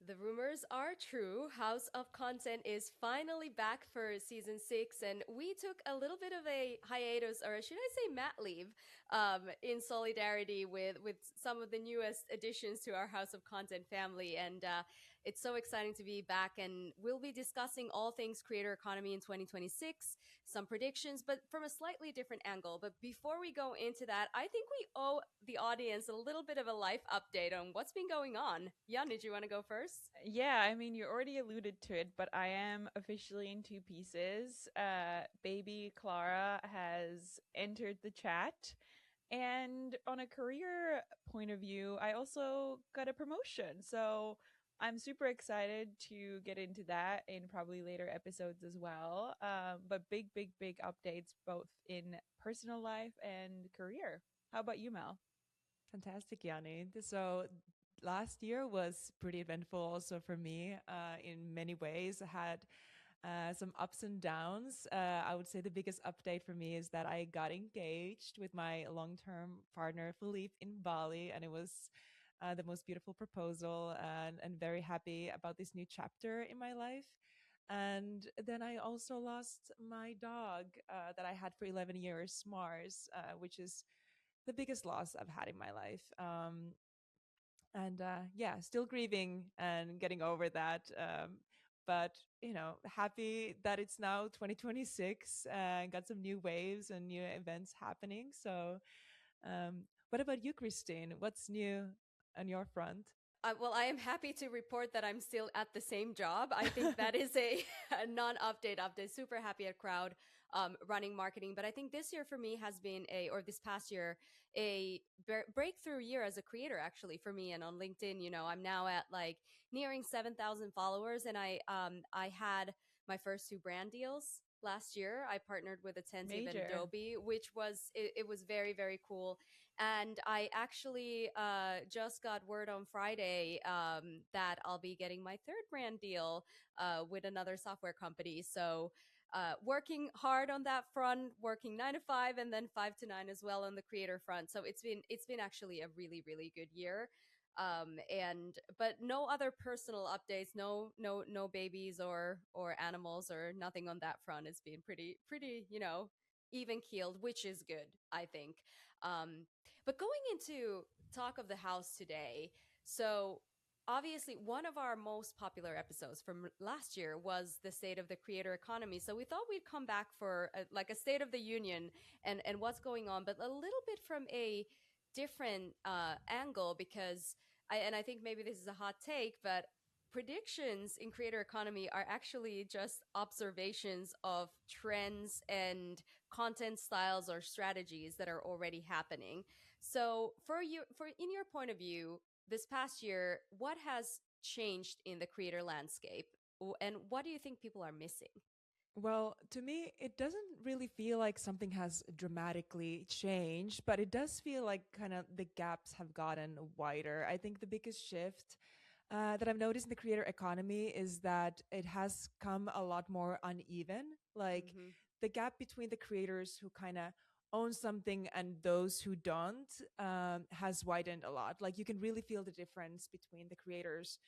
The rumors are true. House of Content is finally back for season 6, and we took a little bit of a hiatus, or should I say, mat leave, in solidarity with some of the newest additions to our House of Content family. And it's so exciting to be back, and we'll be discussing all things creator economy in 2026, some predictions, but from a slightly different angle. But before we go into that, I think we owe the audience a little bit of a life update on what's been going on. Jan, did you want to go first? Yeah, I mean, you already alluded to it, but I am officially in two pieces. Baby Clara has entered the chat. And on a career point of view, I also got a promotion. So I'm super excited to get into that in probably later episodes as well. But big, big, big updates both in personal life and career. How about you, Mel? Fantastic, Yanni. So last year was pretty eventful also for me in many ways. I had some ups and downs. I would say the biggest update for me is that I got engaged with my long term partner, Philippe, in Bali, and it was the most beautiful proposal, and very happy about this new chapter in my life. And then I also lost my dog that I had for 11 years, Mars, which is the biggest loss I've had in my life. And yeah, still grieving and getting over that. But happy that it's now 2026 and got some new waves and new events happening. So, what about you, Christine? What's new on your front? Well, I am happy to report that I'm still at the same job. I think that is a, a non-update update. Super happy at Crowd, running marketing. But I think this year for me has been or this past year, a breakthrough year as a creator, actually, for me. And on LinkedIn, I'm now at like nearing 7,000 followers. And I had my first two brand deals last year. I partnered with Attentive and Major. Adobe, which it was very, very cool. And I actually just got word on Friday that I'll be getting my third brand deal with another software company. So working hard on that front, working 9 to 5, and then 5 to 9 as well on the creator front. So it's been actually a really, really good year. And but no other personal updates, no babies or animals or nothing on that front. It's been pretty even keeled, which is good, I think. But going into talk of the house today, so obviously one of our most popular episodes from last year was the state of the creator economy. So we thought we'd come back for like a state of the union and what's going on, but a little bit from a different angle because I think maybe this is a hot take, but predictions in creator economy are actually just observations of trends and content styles or strategies that are already happening. So for in your point of view, this past year, what has changed in the creator landscape? And what do you think people are missing? Well, to me, it doesn't really feel like something has dramatically changed, but it does feel like kind of the gaps have gotten wider. I think the biggest shift that I've noticed in the creator economy is that it has come a lot more uneven. Like Mm-hmm. the gap between the creators who kind of own something and those who don't has widened a lot. Like you can really feel the difference between the creators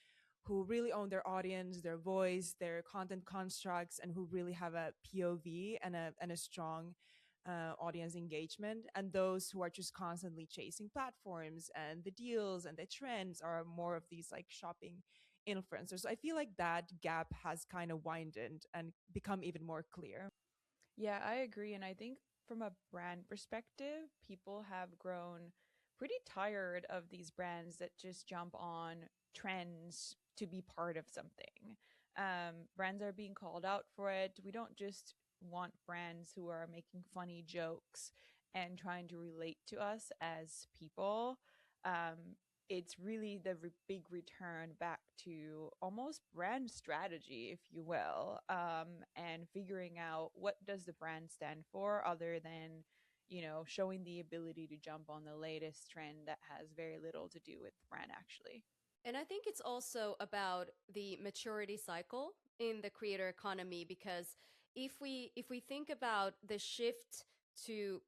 who really own their audience, their voice, their content constructs, and who really have a POV and a strong audience engagement, and those who are just constantly chasing platforms and the deals and the trends are more of these like shopping influencers. So I feel like that gap has kind of widened and become even more clear. Yeah, I agree. And I think from a brand perspective, people have grown pretty tired of these brands that just jump on trends to be part of something. Brands are being called out for it. We don't just want brands who are making funny jokes and trying to relate to us as people. It's really the big return back to almost brand strategy, if you will, and figuring out what does the brand stand for other than showing the ability to jump on the latest trend that has very little to do with the brand actually. And I think it's also about the maturity cycle in the creator economy because if we think about the shift to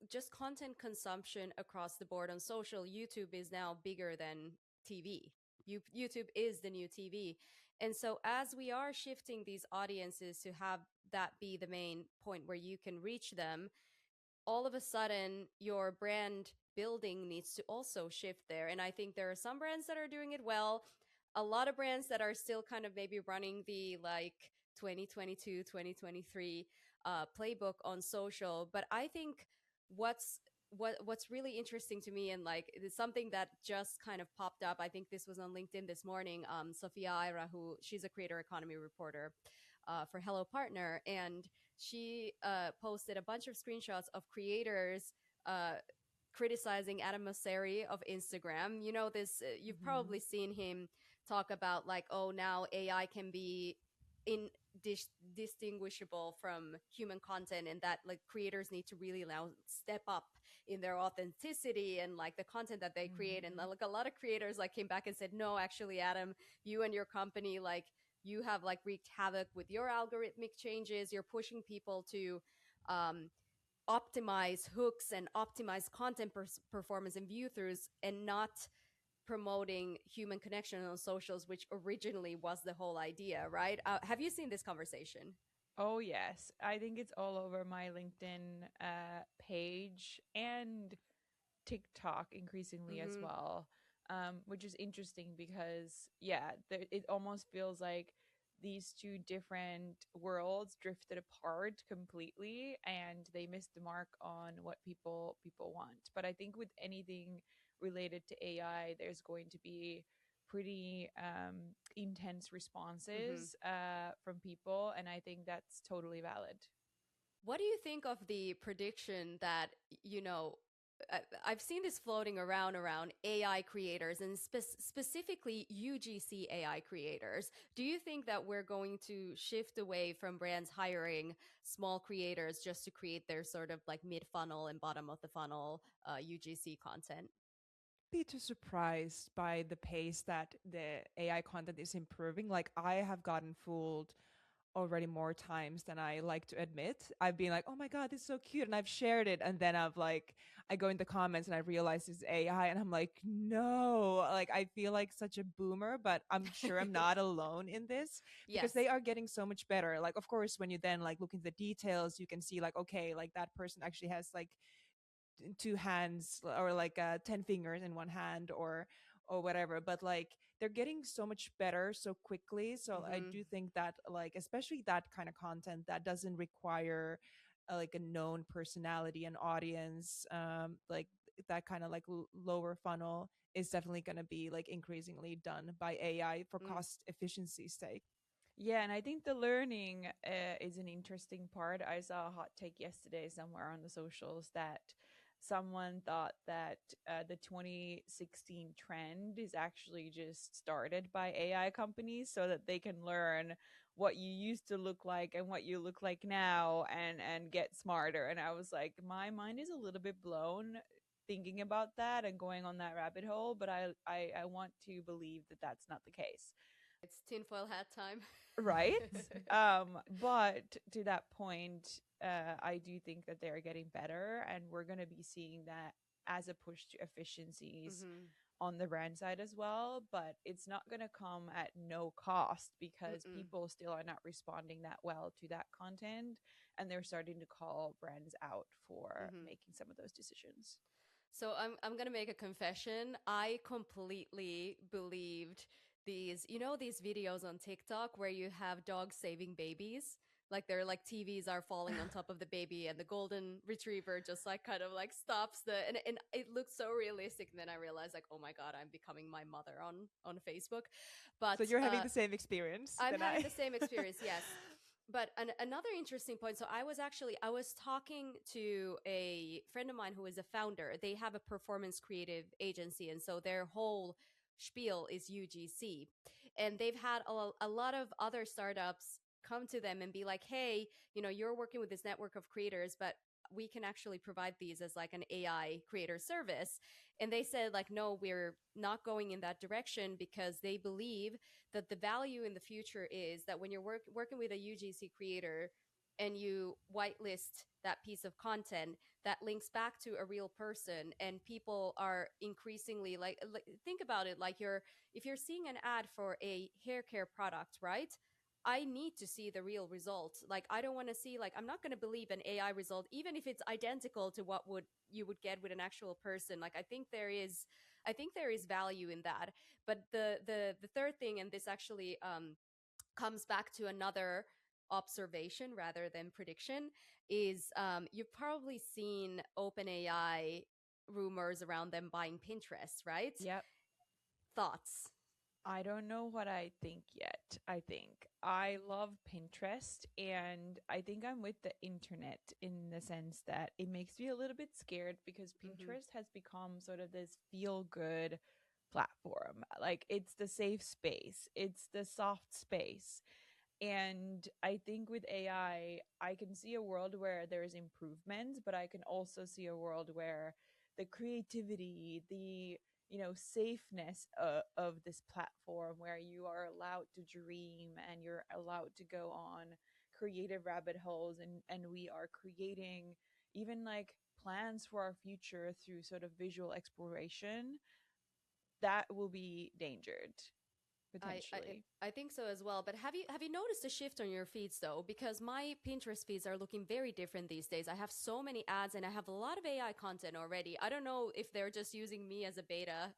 just content consumption across the board on social, YouTube is now bigger than TV. YouTube is the new TV. And so as we are shifting these audiences to have that be the main point where you can reach them, all of a sudden your brand building needs to also shift there. And I think there are some brands that are doing it well, a lot of brands that are still kind of maybe running the like 2022 2023 playbook on social. But I think what's what's really interesting to me, and like it's something that just kind of popped up, I think this was on LinkedIn this morning. Sophia Ira, who she's a creator economy reporter for Hello Partner, and she posted a bunch of screenshots of creators uh, criticizing Adam Mosseri of Instagram. You know, this, you've Mm-hmm. probably seen him talk about like, oh, now AI can be in distinguishable from human content, and that like creators need to really now step up in their authenticity and like the content that they create. And Mm-hmm. like a lot of creators like came back and said, no, actually, Adam, you and your company, like you have like wreaked havoc with your algorithmic changes. You're pushing people to um, optimize hooks and optimize content performance and view throughs, and not promoting human connection on socials, which originally was the whole idea, right? Have you seen this conversation? Oh, yes. I think it's all over my LinkedIn page and TikTok increasingly as Mm-hmm. well, which is interesting because, yeah, it almost feels like these two different worlds drifted apart completely and they missed the mark on what people want. But I think with anything related to AI, there's going to be pretty intense Mm-hmm. responses from people, and I think that's totally valid. What do you think of the prediction that, you know, I've seen this floating around AI creators and specifically UGC AI creators. Do you think that we're going to shift away from brands hiring small creators just to create their sort of like mid funnel and bottom of the funnel UGC content? Be too surprised by the pace that the AI content is improving. Like I have gotten fooled already more times than I like to admit. I've been like, "Oh my god, this is so cute," and I've shared it, and then I go in the comments and I realize it's AI, and I'm like, "No!" Like I feel like such a boomer, but I'm sure I'm not alone in this because Yes. they are getting so much better. Like, of course, when you then like look into the details, you can see like, okay, like that person actually has like two hands or like 10 fingers in one hand or whatever, but like they're getting so much better so quickly. So I Mm-hmm. do think that like especially that kind of content that doesn't require like a known personality and audience, like that kind of like lower funnel is definitely going to be like increasingly done by AI for Mm. cost efficiency's sake. Yeah, and I think the learning is an interesting part. I saw a hot take yesterday somewhere on the socials that someone thought that the 2016 trend is actually just started by AI companies so that they can learn what you used to look like and what you look like now and get smarter. And I was like, my mind is a little bit blown thinking about that and going on that rabbit hole, but I want to believe that that's not the case. It's tinfoil hat time. Right. But to that point, I do think that they're getting better, and we're going to be seeing that as a push to efficiencies Mm-hmm. on the brand side as well. But it's not going to come at no cost because Mm-mm. people still are not responding that well to that content, and they're starting to call brands out for Mm-hmm. making some of those decisions. So I'm gonna make a confession. I completely believed these, you know, these videos on TikTok where you have dogs saving babies. Like they're like TVs are falling on top of the baby, and the golden retriever just like kind of like stops the, and it looks so realistic. And then I realized like, oh my god, I'm becoming my mother on Facebook. But So you're having the same experience I'm than having I. the same experience, yes. But another interesting point. So I was talking to a friend of mine who is a founder. They have a performance creative agency, and so their whole spiel is UGC. And they've had a lot of other startups come to them and be like, "Hey, you know, you're working with this network of creators, but we can actually provide these as like an AI creator service." And they said like, "No, we're not going in that direction because they believe that the value in the future is that when you're working with a UGC creator, and you whitelist that piece of content that links back to a real person, and people are increasingly like think about it, like you're if you're seeing an ad for a hair care product, right? I need to see the real result. Like I don't want to see, like I'm not going to believe an AI result even if it's identical to what would you would get with an actual person. Like I think there is value in that. But the third thing, and this actually comes back to another observation rather than prediction, is you've probably seen OpenAI rumors around them buying Pinterest, right? Yep. Thoughts? I don't know what I think yet. I think I love Pinterest, and I think I'm with the internet in the sense that it makes me a little bit scared because Mm-hmm. Pinterest has become sort of this feel good platform. Like it's the safe space, it's the soft space. And I think with I can see a world where there's improvement, but I can also see a world where the creativity, the safeness of this platform where you are allowed to dream and you're allowed to go on creative rabbit holes, and we are creating even like plans for our future through sort of visual exploration, that will be endangered I, I potentially. I think so as well. But have you noticed a shift on your feeds though? Because my Pinterest feeds are looking very different these days. I have so many ads and I have a lot of AI content already. I don't know if they're just using me as a beta.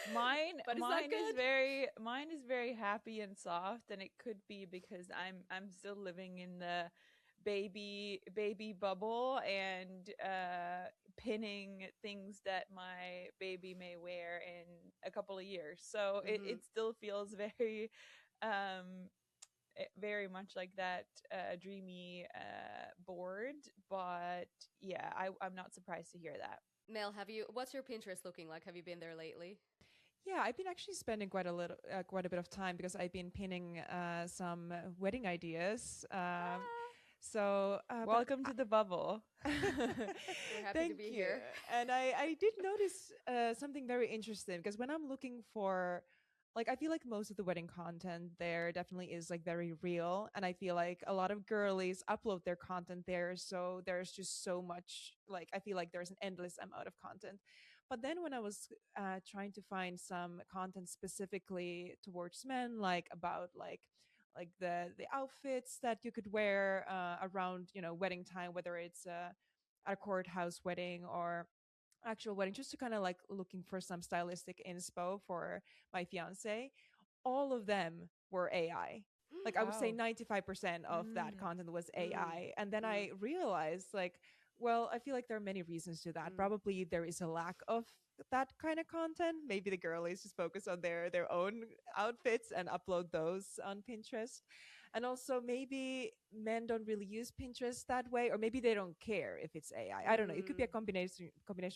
Mine But is that mine is good? very happy and soft, and it could be because I'm still living in the baby bubble and pinning things that my baby may wear in a couple of years. So Mm-hmm. it still feels very um very much like that dreamy board, but yeah, I'm not surprised to hear that. Mel, what's your Pinterest looking like? Have you been there lately? Yeah, I've been actually spending quite a bit of time because I've been pinning some wedding ideas. Ah, But Welcome to the bubble. we're happy to thank be you. here. And I did notice something very interesting because when I'm looking for, like, I feel like most of the wedding content there definitely is like very real. And I feel like a lot of girlies upload their content there. So there's just so much, like, I feel like there's an endless amount of content. But then when I was trying to find some content specifically towards men, like about like the outfits that you could wear around wedding time, whether it's a courthouse wedding or actual wedding, just to kind of like looking for some stylistic inspo for my fiance. All of them were AI. Like I would say Wow. 95% of that Mm, content was Mm, AI. And then mm, I realized like, well, I feel like there are many reasons to that. mm, Probably there is a lack of that kind of content. Maybe the girlies just focus on their own outfits and upload those on Pinterest. And also maybe men don't really use Pinterest that way, or maybe they don't care if it's AI. I don't know. It could be a mm, combination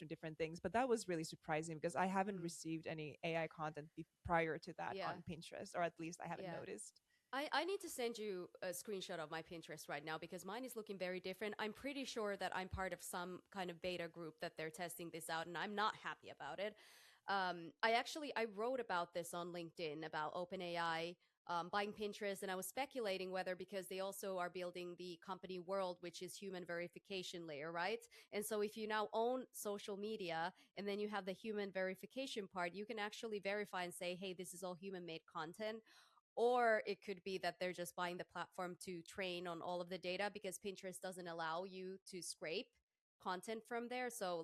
of different things, but that was really surprising because I haven't mm. received any AI content prior to that Yeah, on Pinterest, or at least I haven't yeah. noticed. I need to send you a screenshot of my Pinterest right now because mine is looking very different. I'm pretty sure that I'm part of some kind of beta group that they're testing this out, and I'm not happy about it. I wrote about this on LinkedIn about OpenAI buying Pinterest, and I was speculating whether because they also are building the company world, which is human verification layer, right? And so if you now own social media and then you have the human verification part, you can actually verify and say, hey, this is all human made content, or it could be that they're just buying the platform to train on all of the data because Pinterest doesn't allow you to scrape content from there. So,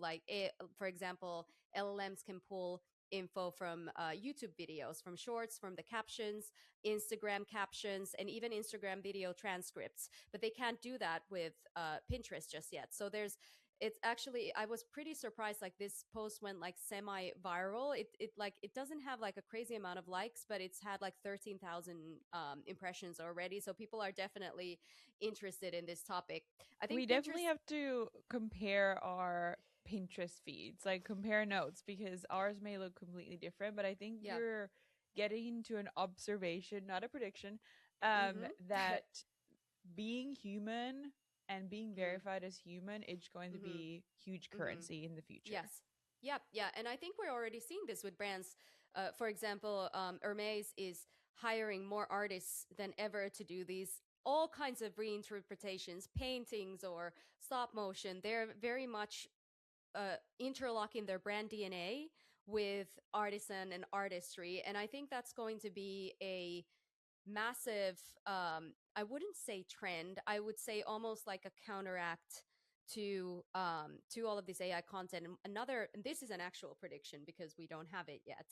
for example, LLMs can pull info from YouTube videos, from shorts, from the captions, Instagram captions, and even Instagram video transcripts. But they can't do that with Pinterest just yet. So it's actually, I was pretty surprised, like this post went like semi viral. It doesn't have like a crazy amount of likes, but it's had like 13,000 impressions already, so people are definitely interested in this topic. I think we definitely Pinterest. have to compare our Pinterest feeds, like compare notes, because ours may look completely different. But I think Yeah. you're getting into an observation, not a prediction, Mm-hmm. that being human and being Mm, verified as human is going to mm-hmm. be huge Mm-hmm. currency in the future. Yes. Yep. Yeah. And I think we're already seeing this with brands. For example, Hermes is hiring more artists than ever to do these all kinds of reinterpretations, paintings or stop motion. They're very much interlocking their brand DNA with artisan and artistry. And I think that's going to be a massive, I wouldn't say trend, I would say almost like a counteract to all of this AI content. And another, and this is an actual prediction because we don't have it yet,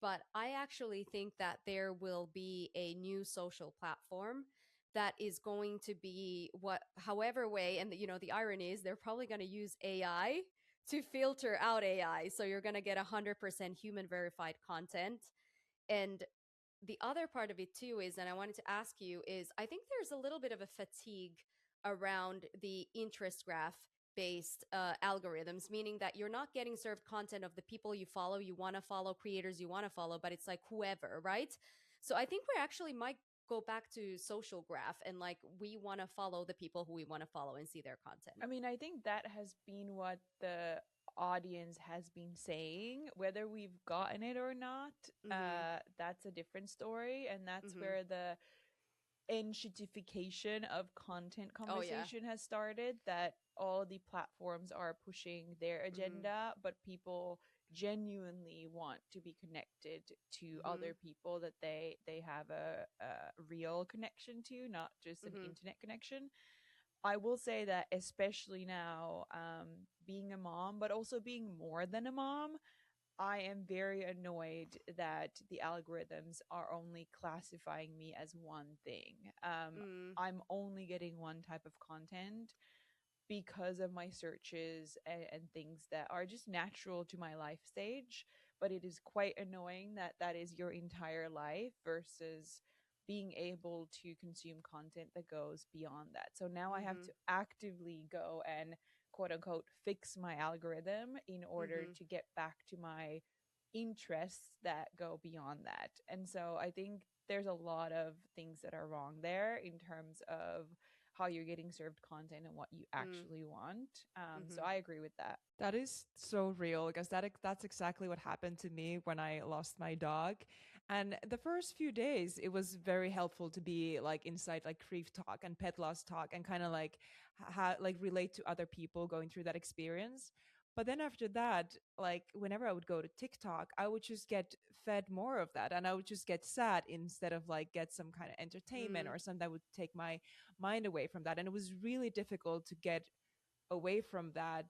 but I actually think that there will be a new social platform that is going to be what however way, and the irony is they're probably going to use AI to filter out AI, so you're going to get 100% human verified content. And the other part of it too is, and I wanted to ask you, is I think there's a little bit of a fatigue around the interest graph based algorithms, meaning that you're not getting served content of the people you follow, you want to follow, creators you want to follow, but it's like whoever, right? So I think we actually might go back to social graph, and like we want to follow the people who we want to follow and see their content. I mean, I think that has been what the audience has been saying. Whether we've gotten it or not, Mm-hmm. that's a different story. And that's Mm-hmm. where the enshittification of content Oh yeah. conversation has started, that all the platforms are pushing their Mm-hmm. agenda, but people genuinely want to be connected to Mm-hmm. other people that they have a real connection to, not just an Mm-hmm. internet connection. I will say that especially now, being a mom, but also being more than a mom, I am very annoyed that the algorithms are only classifying me as one thing. Mm. I'm only getting one type of content because of my searches and things that are just natural to my life stage. But it is quite annoying that that is your entire life versus being able to consume content that goes beyond that. So now I have Mm-hmm. to actively go and quote unquote fix my algorithm in order Mm-hmm. to get back to my interests that go beyond that. And so I think there's a lot of things that are wrong there in terms of how you're getting served content and what you Mm. actually want. So Mm-hmm. I agree with that. That is so real because that's exactly what happened to me when I lost my dog. And the first few days, it was very helpful to be like inside like grief talk and pet loss talk and kind of like like relate to other people going through that experience. But then after that, like whenever I would go to TikTok, I would just get fed more of that, and I would just get sad instead of like get some kind of entertainment Mm. or something that would take my mind away from that. And it was really difficult to get away from that.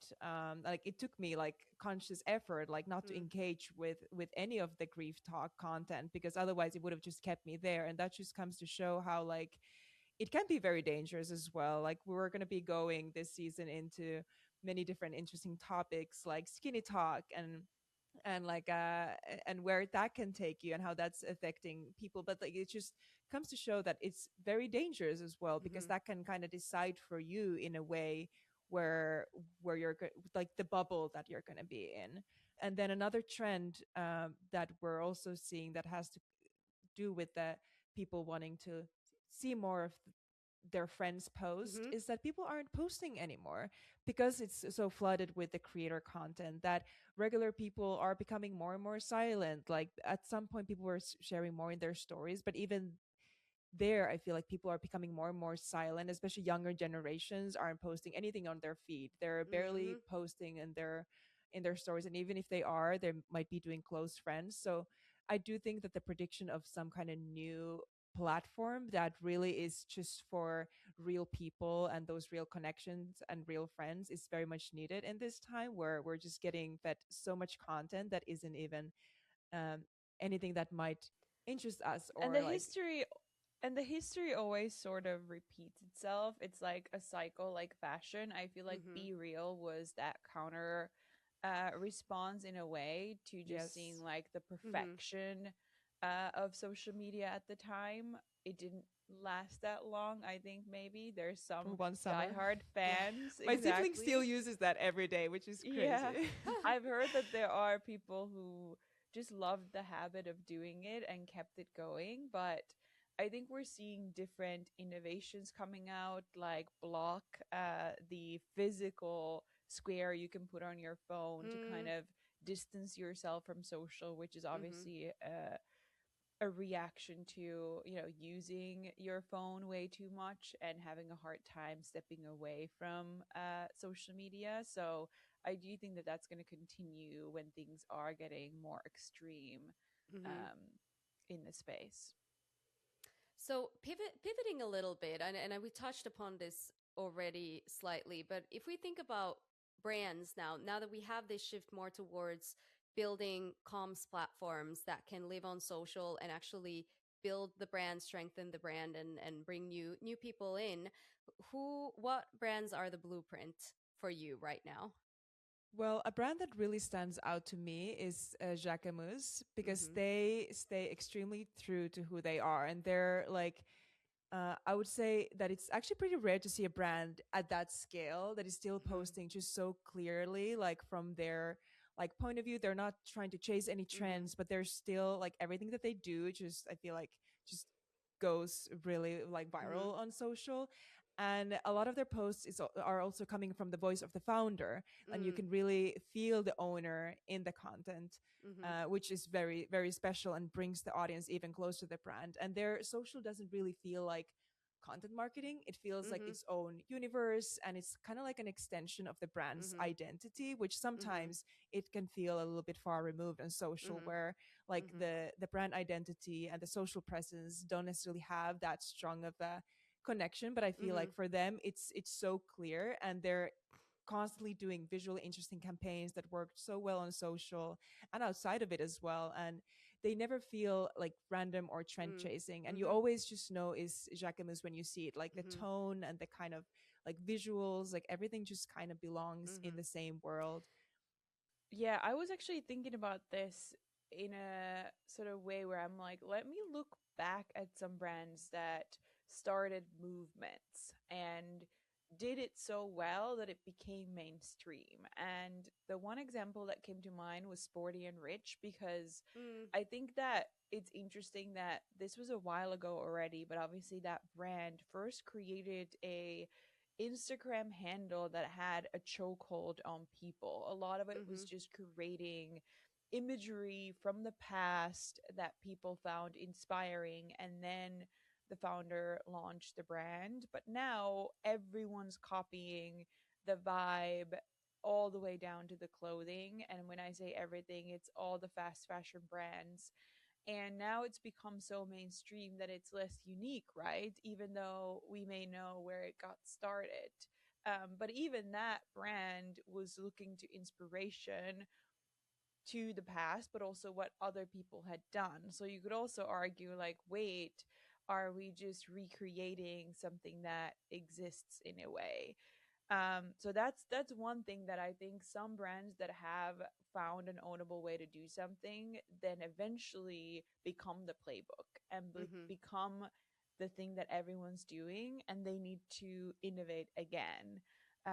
Like it took me like conscious effort like not to Mm. engage with any of the grief talk content, because otherwise it would have just kept me there. And that just comes to show how like it can be very dangerous as well. Like we're going to be going this season into many different interesting topics like skinny talk and like and where that can take you and how that's affecting people. But like it just comes to show that it's very dangerous as well, because Mm-hmm. that can kind of decide for you in a way where like the bubble that you're going to be in. And then another trend that we're also seeing that has to do with the people wanting to see more of their friends post Mm-hmm. is that people aren't posting anymore because it's so flooded with the creator content that regular people are becoming more and more silent. Like at some point people were sharing more in their stories, but even there I feel like people are becoming more and more silent, especially younger generations aren't posting anything on their feed. They're barely Mm-hmm. posting in their stories, and even if they are, they might be doing close friends. So I do think that the prediction of some kind of new platform that really is just for real people and those real connections and real friends is very much needed in this time where we're just getting fed so much content that isn't even um, anything that might interest us And or the like. history and the history always sort of repeats itself. It's like a cycle, like fashion. I feel like Mm-hmm. Be Real was that counter response in a way to just seeing Yes. like the Mm-hmm. perfection of social media at the time. It didn't last that long. I think maybe there's For some one summer. diehard Yeah. fans, My sibling still exactly. uses that every day, which is Yeah, crazy. I've heard that there are people who just loved the habit of doing it and kept it going, but I think we're seeing different innovations coming out, like Block, the physical square you can put on your phone to kind Mm. of distance yourself from social, which is Mm-hmm. obviously a reaction to, using your phone way too much and having a hard time stepping away from social media. So I do think that that's going to continue when things are getting more extreme Hmm. um, in the space. So pivoting a little bit, and we touched upon this already slightly, but if we think about brands now that we have this shift more towards building comms platforms that can live on social and actually build the brand, strengthen the brand, and bring new people in, what brands are the blueprint for you right now? Well, a brand that really stands out to me is Jacquemus because Mm-hmm. they stay extremely true to who they are, and they're like I would say that it's actually pretty rare to see a brand at that scale that is still Mm-hmm. posting just so clearly, like from their like point of view. They're not trying to chase any Mm-hmm. trends, but they're still like everything that they do. Just I feel like just goes really like Mm-hmm. viral on social. And a lot of their posts are also coming from the voice of the founder, and you Mm-hmm. can really feel the owner in the content, Mm-hmm. which is very, very special and brings the audience even closer to the brand. And their social doesn't really feel like content marketing. It feels like Mm-hmm. its own universe, and it's kind of like an extension of the brand's Mm-hmm. identity, which Mm-hmm. sometimes it can feel a little bit far removed on social, Mm-hmm. where like Mm-hmm. the brand identity and the social presence don't necessarily have that strong of a connection. But I feel Mm-hmm. like for them it's so clear, and they're constantly doing visually interesting campaigns that work so well on social and outside of it as well. And they never feel like random or trend chasing. And you Mm-hmm. always just know is Jacquemus when you see it, like the Mm-hmm. tone and the kind of like visuals, like everything just kind of belongs in Mm-hmm. the same world. Yeah, I was actually thinking about this in a sort of way where I'm like, let me look back at some brands that started movements and did it so well that it became mainstream. And the one example that came to mind was Sporty and Rich, because Mm, I think that it's interesting that this was a while ago already, but obviously that brand first created a Instagram handle that had a chokehold on people. A lot of it was mhm, just creating imagery from the past that people found inspiring, and then the founder launched the brand. But now everyone's copying the vibe all the way down to the clothing. And when I say everything, it's all the fast fashion brands, and now it's become so mainstream that it's less unique, right? Even though we may know where it got started. But even that brand was looking to inspiration to the past, but also what other people had done. So you could also argue, like, wait, are we just recreating something that exists in a way? So that's one thing that I think some brands that have found an ownable way to do something then eventually become the playbook and mhm, become the thing that everyone's doing, and they need to innovate again.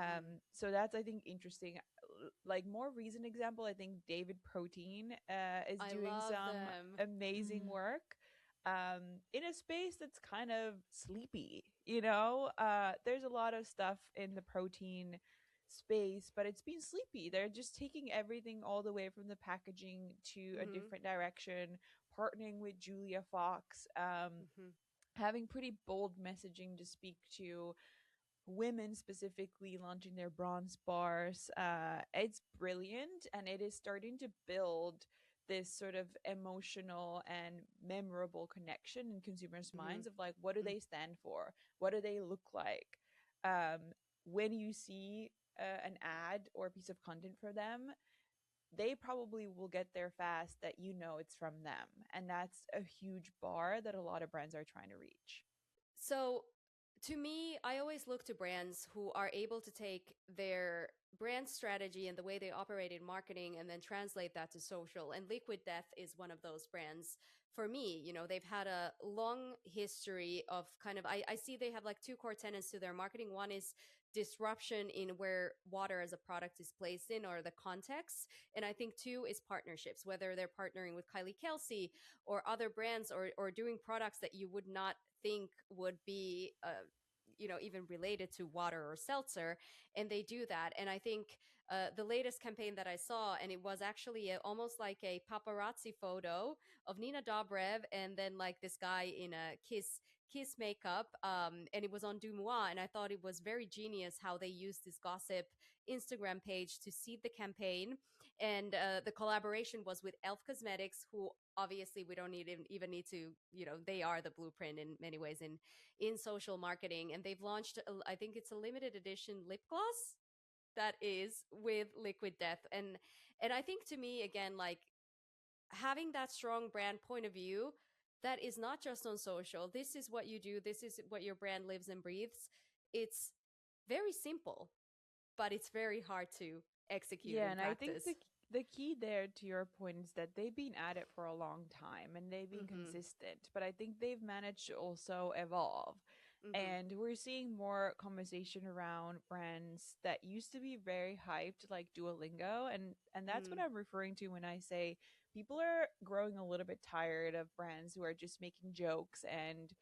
mm. So that's, I think, interesting. Like, more recent example, I think David Protein is I doing love some them. amazing Mm. work in a space that's kind of sleepy. There's a lot of stuff in the protein space, but it's been sleepy. They're just taking everything all the way from the packaging to a Mhm, different direction, partnering with Julia Fox, mhm, having pretty bold messaging to speak to women, specifically launching their bronze bars. It's brilliant, and it is starting to build this sort of emotional and memorable connection in consumers' mhm, minds of, like, what do mm. they stand for? What do they look like? Um, when you see an ad or a piece of content for them, they probably will get there fast that it's from them. And that's a huge bar that a lot of brands are trying to reach. So, to me, I always look to brands who are able to take their brand strategy and the way they operate in marketing and then translate that to social. And Liquid Death is one of those brands for me. They've had a long history of kind of, I see they have like two core tenets to their marketing. One is disruption in where water as a product is placed in or the context. And I think two is partnerships, whether they're partnering with Kylie Kelsey or other brands or doing products that you would not think would be even related to water or seltzer, and they do that. And I think the latest campaign that I saw, and it was actually almost like a paparazzi photo of Nina Dobrev and then like this guy in a kiss makeup, and it was on Dumois, and I thought it was very genius how they used this gossip Instagram page to seed the campaign. And the collaboration was with Elf Cosmetics, who obviously we don't even need to, they are the blueprint in many ways in social marketing, and they've launched I think it's a limited edition lip gloss that is with liquid death. And I think, to me, again, like, having that strong brand point of view, that is not just on social. This is what you do, this is what your brand lives and breathes. It's very simple, but it's very hard to execute Yeah, in and I think practice. the key there to your point is that they've been at it for a long time and they've been Mhm. consistent, but I think they've managed to also evolve. Mhm. And we're seeing more conversation around brands that used to be very hyped, like Duolingo, and that's what Mhm. I'm referring to when I say people are growing a little bit tired of brands who are just making jokes and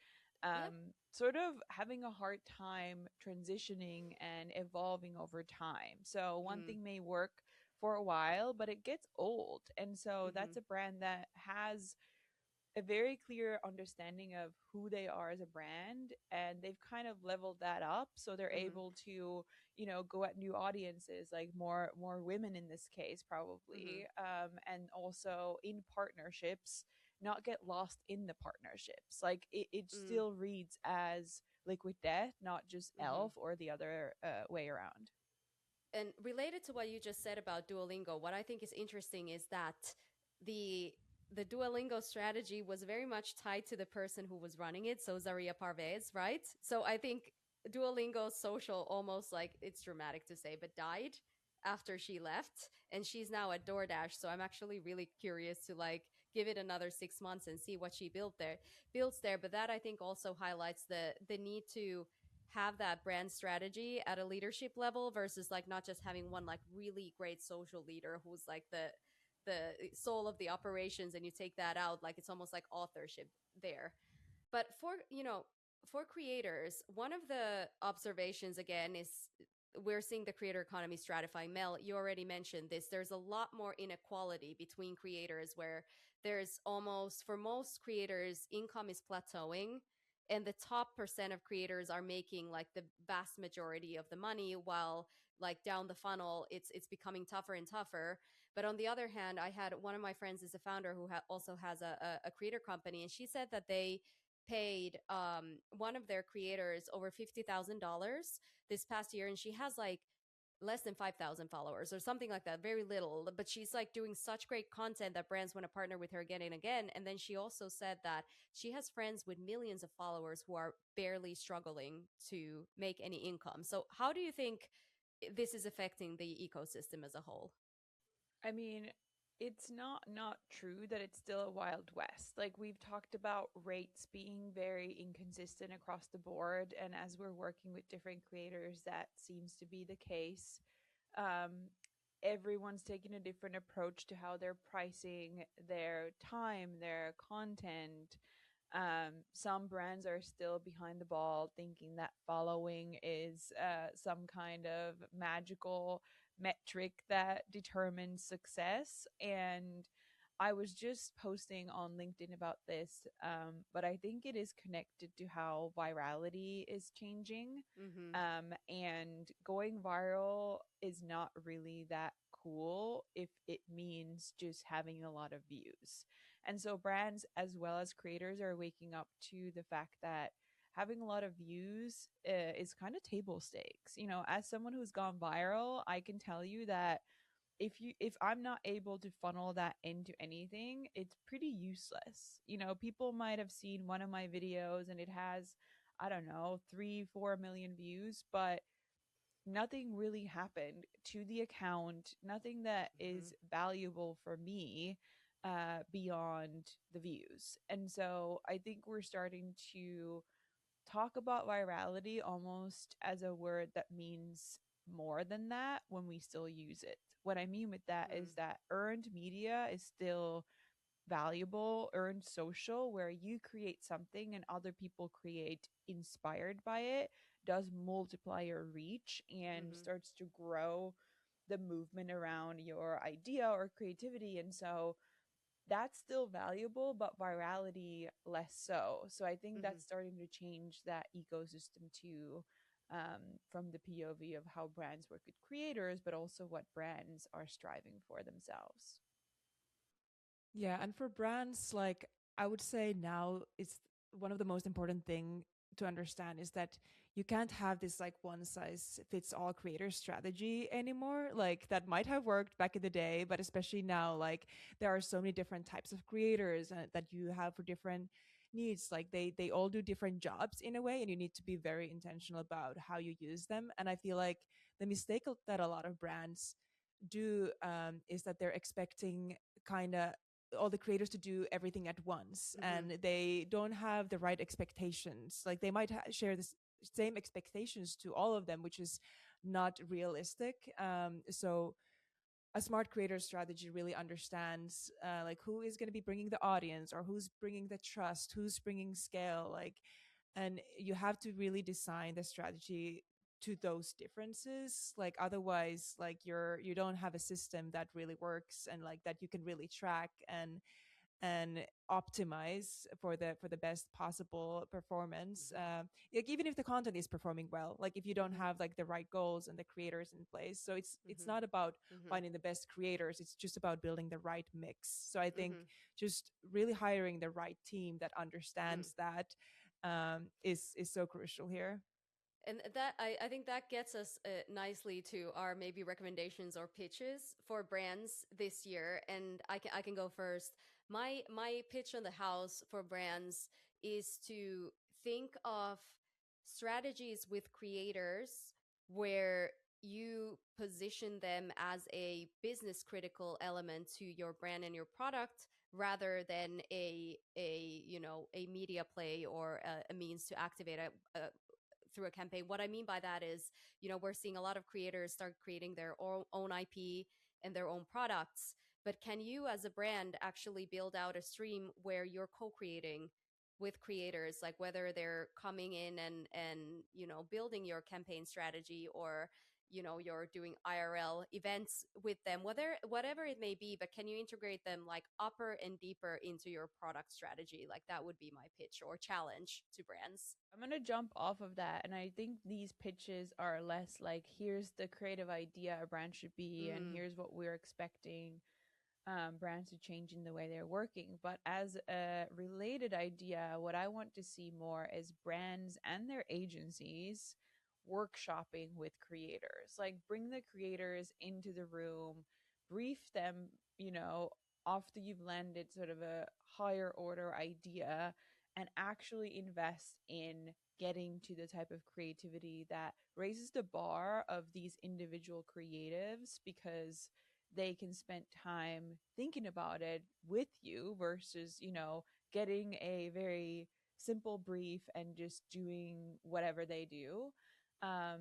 Yep. sort of having a hard time transitioning and evolving over time. So one Mhm. thing may work for a while, but it gets old. And so that's Mhm. a brand that has a very clear understanding of who they are as a brand, and they've kind of leveled that up so they're Mhm. able to, go at new audiences, like more women in this case Mhm. probably, and also in partnerships, not get lost in the partnerships. Like it Mhm. still reads as Liquid Death, not just Mhm. Elf or the other way around. And related to what you just said about Duolingo, what I think is interesting is that the the Duolingo strategy was very much tied to the person who was running it, so Zaria Parvez, right? So I think Duolingo's social, almost, like, it's dramatic to say, but died after she left, and she's now at DoorDash. So I'm actually really curious to, like, give it another 6 months and see what she builds there. But that, I think, also highlights the need to have that brand strategy at a leadership level versus, like, not just having one, like, really great social leader who's like the soul of the operations, and you take that out, like, it's almost like authorship there. But for creators, one of the observations, again, is we're seeing the creator economy stratifying. Mel, you already mentioned this. There's a lot more inequality between creators, where there's almost, for most creators, income is plateauing, and the top percent of creators are making, like, the vast majority of the money, while, like, down the funnel, it's becoming tougher and tougher. But on the other hand, I had one of my friends is a founder who also has a creator company, and she said that they paid one of their creators over $50,000 this past year, and she has, like, less than 5,000 followers or something like that, very little. But she's, like, doing such great content that brands want to partner with her again and again. And then she also said that she has friends with millions of followers who are barely struggling to make any income. So, how do you think this is affecting the ecosystem as a whole? I mean, it's not true that it's still a wild west. Like we've talked about rates being very inconsistent across the board, and as we're working with different creators, that seems to be the case. Um, Everyone's taking a different approach to how they're pricing their time, their content. Some brands are still behind the ball, thinking that following is some kind of magical metric that determines success. And I was just posting on LinkedIn about this, but I think it is connected to how virality is changing. Mm-hmm. And going viral is not really that cool if it means just having a lot of views. And so brands as well as creators are waking up to the fact that having a lot of views is kind of table stakes. As someone who's gone viral, I can tell you that if I'm not able to funnel that into anything, it's pretty useless. People might have seen one of my videos and it has, I don't know, 3 4 million views, but nothing really happened to the account, nothing that Mm-hmm. is valuable for me beyond the views. And so I think we're starting to talk about virality almost as a word that means more than that when we still use it. What I mean with that is that earned media is still valuable, earned social, where you create something and other people create inspired by it, does multiply your reach and Mm-hmm. starts to grow the movement around your idea or creativity. And so that's still valuable, but virality less so. So I think Mm-hmm. that's starting to change that ecosystem too, from the POV of how brands work with creators, but also what brands are striving for themselves. Yeah, and for brands, like I would say now it's one of the most important thing to understand is that you can't have this like one size fits all creator strategy anymore. Like that might have worked back in the day, but especially now, like there are so many different types of creators that you have for different needs. Like they all do different jobs in a way, and you need to be very intentional about how you use them. And I feel like the mistake that a lot of brands do is that they're expecting kind of all the creators to do everything at once, Mm-hmm. and they don't have the right expectations. Like they might share the same expectations to all of them, which is not realistic. So a smart creator strategy really understands like who is going to be bringing the audience, or who's bringing the trust, who's bringing scale, like, and you have to really design the strategy to those differences. Like otherwise, like you don't have a system that really works and like that you can really track and optimize for the best possible performance. Mm-hmm. Like even if the content is performing well, like if you don't Mm-hmm. have like the right goals and the creators in place, so it's Mm-hmm. not about Mm-hmm. finding the best creators, it's just about building the right mix. So I think Mm-hmm. just really hiring the right team that Mm. understands that is so crucial here. And that I think that gets us nicely to our maybe recommendations or pitches for brands this year. And I can go first. My pitch on the house for brands is to think of strategies with creators where you position them as a business critical element to your brand and your product rather than a media play or a means to activate a through a campaign. What I mean by that is, we're seeing a lot of creators start creating their own IP and their own products. But can you, as a brand, actually build out a stream where you're co-creating with creators, like whether they're coming in and building your campaign strategy, or you're doing IRL events with them, whatever it may be, but can you integrate them like upper and deeper into your product strategy? Like that would be my pitch or challenge to brands. I'm going to jump off of that. And I think these pitches are less like, here's the creative idea a brand should be, and Mm, here's what we're expecting brands to change in the way they're working. But as a related idea, what I want to see more is brands and their agencies workshopping with creators. Like, bring the creators into the room, brief them, after you've landed sort of a higher order idea, and actually invest in getting to the type of creativity that raises the bar of these individual creatives, because they can spend time thinking about it with you versus, getting a very simple brief and just doing whatever they do. Um,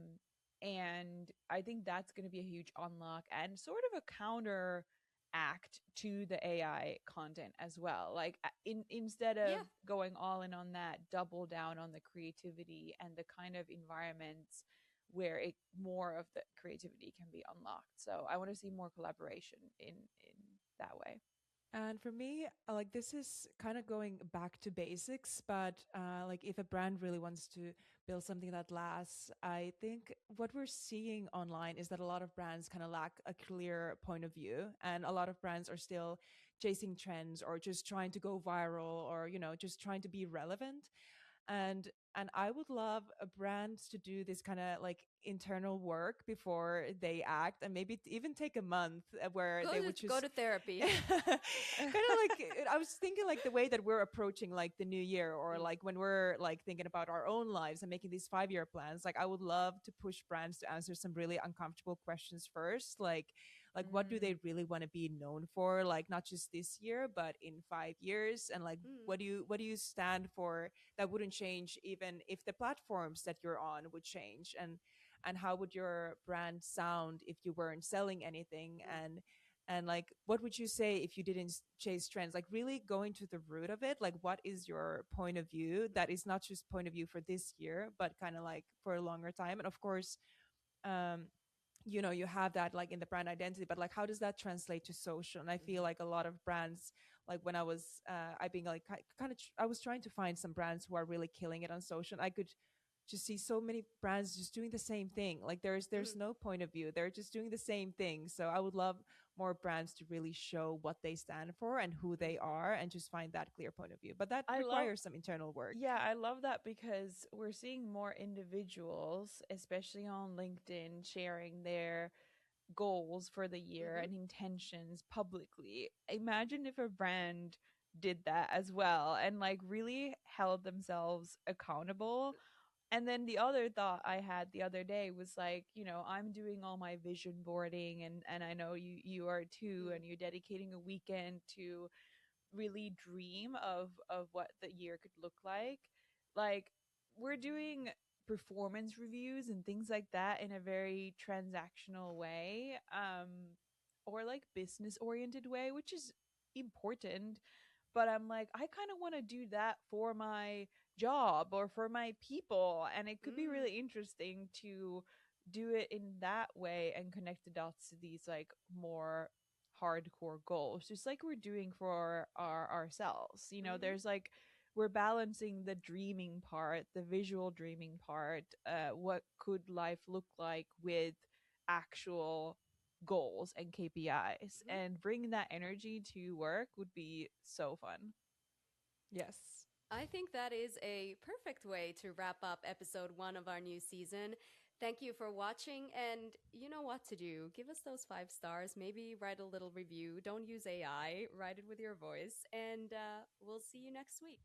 and I think that's going to be a huge unlock and sort of a counter act to the AI content as well. Like, instead of yeah. going all in on that, double down on the creativity and the kind of environments where more of the creativity can be unlocked. So I want to see more collaboration in that way. And for me, like this is kind of going back to basics, but like if a brand really wants to build something that lasts, I think what we're seeing online is that a lot of brands kind of lack a clear point of view, and a lot of brands are still chasing trends or just trying to go viral, or just trying to be relevant. And I would love a brand to do this kind of like internal work before they act, and maybe even take a month where Go they to would go just to therapy. kind of like, I was thinking like the way that we're approaching like the new year, or Mm, like when we're like thinking about our own lives and making these 5-year plans. Like I would love to push brands to answer some really uncomfortable questions first, like what do they Mm, really want to be known for, like not just this year but in 5 years, and like mm, what do you stand for that wouldn't change even if the platforms that you're on would change, and how would your brand sound if you weren't selling anything, mm, and like what would you say if you didn't chase trends, like really going to the root of it, like what is your point of view that is not just point of view for this year but kind of like for a longer time. And of course, um you have that like in the brand identity, but like how does that translate to social? And I feel Mhm. like a lot of brands, like when I was I being like kind of I was trying to find some brands who are really killing it on social, and I could just see so many brands just doing the same thing. Like there's Mhm. no point of view, they're just doing the same thing. So I would love more brands to really show what they stand for and who they Mhm. are, and just find that clear point of view, but that I love requires some internal work. Yeah, I love that because we're seeing more individuals, especially on LinkedIn, sharing their goals for the year Mhm. and intentions publicly. Imagine if a brand did that as well and like really held themselves accountable. And then the other thought I had the other day was like, I'm doing all my vision boarding, and I know you are too, Mhm. and you're dedicating a weekend to really dream of what the year could look like we're doing performance reviews and things like that in a very transactional way, or like business oriented way, which is important. But I'm like, I kind of want to do that for my job or for my people, and it could be Mm. really interesting to do it in that way and connect the dots to these like more hardcore goals, just like we're doing for ourselves. Mhm. There's like we're balancing the dreaming part, the visual dreaming part. What could life look like with actual goals and KPIs, Mhm. and bringing that energy to work would be so fun. Yes. I think that is a perfect way to wrap up episode 1 of our new season. Thank you for watching, and you know what to do. Give us those 5 stars, maybe write a little review. Don't use AI, write it with your voice, and we'll see you next week.